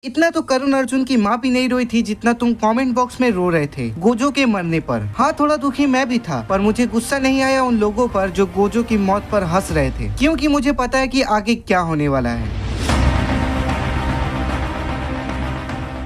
इतना तो करुण अर्जुन की माँ भी नहीं रोई थी जितना तुम कमेंट बॉक्स में रो रहे थे गोजो के मरने पर। हाँ, थोड़ा दुखी मैं भी था, पर मुझे गुस्सा नहीं आया उन लोगों पर जो गोजो की मौत पर हंस रहे थे, क्योंकि मुझे पता है कि आगे क्या होने वाला है।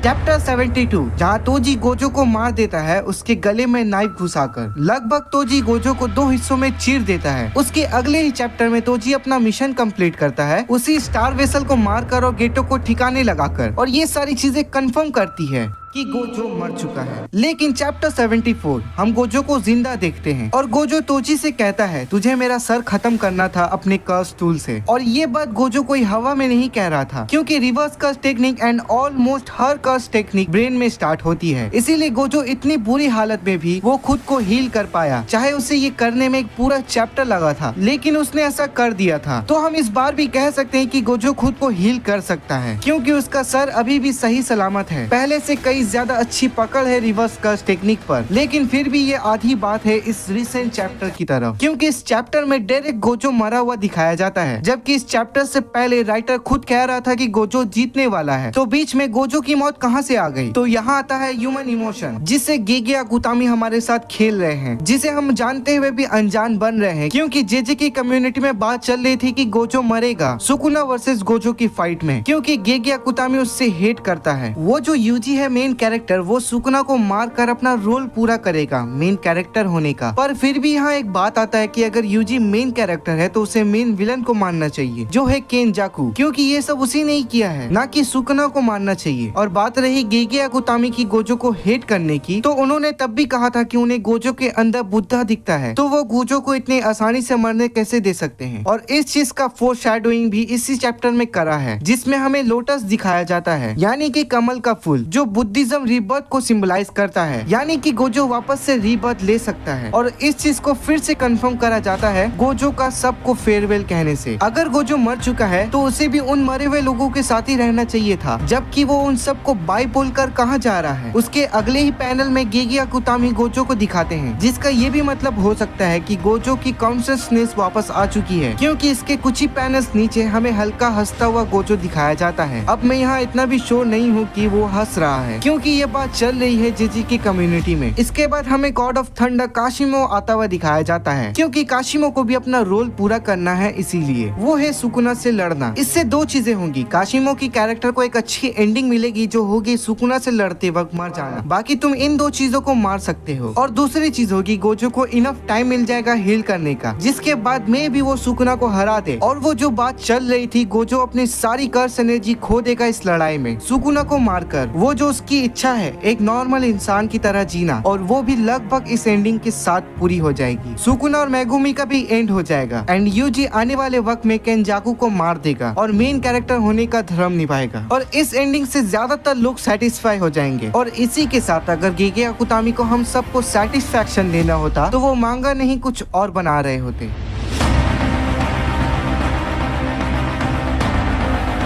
चैप्टर 72, जहाँ तोजी गोजो को मार देता है उसके गले में नाइफ घुसाकर। लगभग तोजी गोजो को 2 हिस्सों में चीर देता है। उसके अगले ही चैप्टर में तोजी अपना मिशन कंप्लीट करता है, उसी स्टार वेसल को मारकर और गेटो को ठिकाने लगाकर, और ये सारी चीजें कंफर्म करती है कि गोजो मर चुका है। लेकिन चैप्टर 74 हम गोजो को जिंदा देखते हैं और गोजो तोजी से कहता है तुझे मेरा सर खत्म करना था अपने कर्स टूल से। और ये बात गोजो कोई हवा में नहीं कह रहा था, क्योंकि reverse curse technique and almost हर कर्स टेक्निक ब्रेन में स्टार्ट होती है। इसीलिए गोजो इतनी बुरी हालत में भी वो खुद को हील कर पाया, चाहे उसे ये करने में एक पूरा चैप्टर लगा था, लेकिन उसने ऐसा कर दिया था। तो हम इस बार भी कह सकते हैं कि गोजो खुद को हील कर सकता है, क्योंकि उसका सर अभी भी सही सलामत है। पहले से कई ज्यादा अच्छी पकड़ है रिवर्स कर्स टेक्निक पर, लेकिन फिर भी ये आधी बात है इस रिसेंट चैप्टर की तरफ, क्योंकि इस चैप्टर में डायरेक्ट गोजो मरा हुआ दिखाया जाता है, जबकि इस चैप्टर से पहले राइटर खुद कह रहा था कि गोजो जीतने वाला है। तो बीच में गोजो की मौत कहां से आ गई? तो यहाँ आता है ह्यूमन इमोशन, जिससे गेगे अकुतामी हमारे साथ खेल रहे हैं, जिसे हम जानते हुए भी अनजान बन रहे हैं, क्योंकि जेजे की कम्युनिटी में बात चल रही थी कि गोजो मरेगा सुकुना वर्सेस गोजो की फाइट में, क्योंकि गेगे अकुतामी उससे हेट करता है। वो जो यूजी है मेन कैरेक्टर, वो सुकुना को मारकर अपना रोल पूरा करेगा मेन कैरेक्टर होने का। पर फिर भी यहाँ एक बात आता है कि अगर यूजी मेन कैरेक्टर है तो उसे मेन विलन को मारना चाहिए, जो है केनजाकू, क्योंकि ये सब उसी ने ही किया है, ना कि सुकुना को मारना चाहिए। और बात रही गेगे अकुतामी की गोजो को हेट करने की, तो उन्होंने तब भी कहा था कि उन्हें गोजो के अंदर बुद्धा दिखता है, तो वो गोजो को इतनी आसानी से मरने कैसे दे सकते हैं। और इस चीज का फोरशैडोइंग भी इसी चैप्टर में करा है, जिसमें हमें लोटस दिखाया जाता है, यानी कि कमल का फूल, जो बुद्धिज्म रीबर्थ को सिंबलाइज करता है, यानी कि गोजो वापस से रीबर्थ ले सकता है। और इस चीज को फिर से कंफर्म करा जाता है गोजो का सबको फेयरवेल कहने से। अगर गोजो मर चुका है तो उसे भी उन मरे हुए लोगों के साथ ही रहना चाहिए था, जबकि वो उन सबको बाय बोलकर कहाँ जा रहा है। उसके अगले ही पैनल में गेगे अकुतामी गोजो को दिखाते हैं, जिसका ये भी मतलब हो सकता है कि गोजो की कॉन्शियसनेस वापस आ चुकी है, क्योंकि इसके कुछ ही पैनल्स नीचे हमें हल्का हंसता हुआ गोजो दिखाया जाता है। अब मैं यहाँ इतना भी श्योर नहीं हूँ कि वो हंस रहा है, क्योंकि ये बात चल रही है जेजे की कम्युनिटी में। इसके बाद हमें गॉड ऑफ थंडर काशिमो आता हुआ दिखाया जाता है, क्योंकि काशिमो को भी अपना रोल पूरा करना है, इसीलिए वो है सुकुना से लड़ना। इससे 2 चीजें होंगी, काशिमो की कैरेक्टर को एक अच्छी एंडिंग मिलेगी, जो होगी सुकुना से लड़ते वक्त मर जाना। बाकी तुम इन 2 चीजों को मार सकते हो। और दूसरी चीज होगी गोजो को इनफ टाइम मिल जाएगा हील करने का, जिसके बाद में भी वो सुकुना को हरा दे। और वो जो बात चल रही थी, गोजो अपनी सारी कर्स एनर्जी खो देगा इस लड़ाई में सुकुना को मारकर। वो जो उसकी इच्छा है एक नॉर्मल इंसान की तरह जीना, और वो भी लगभग इस एंडिंग के साथ पूरी हो जाएगी। सुकुना और मेगुमी का भी एंड हो जाएगा, एंड यूजी आने वाले वक्त में केनजाकू को मार देगा और मेन कैरेक्टर होने का धर्म निभाएगा। और इस एंडिंग से ज्यादातर लोग सेटिस्फाई हो जाएंगे। और इसी के साथ अगर गेगे अकुतामी को हम सबको सेटिस्फैक्शन देना होता तो वो मांगा नहीं कुछ और बना रहे होते।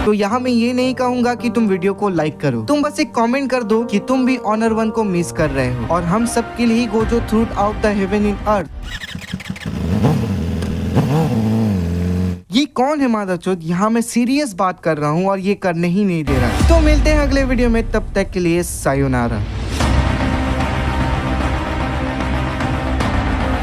तो यहाँ मैं ये नहीं कहूँगा कि तुम वीडियो को लाइक करो, तुम बस एक कमेंट कर दो कि तुम भी ऑनर 1 को मिस कर रहे हो, और हम सब के लिए Gojo throughout the heaven in earth. ये कौन है मादाचोद? यहाँ मैं सीरियस बात कर रहा हूँ और ये करने ही नहीं दे रहा। तो मिलते हैं अगले वीडियो में, तब तक के लिए सायोनारा।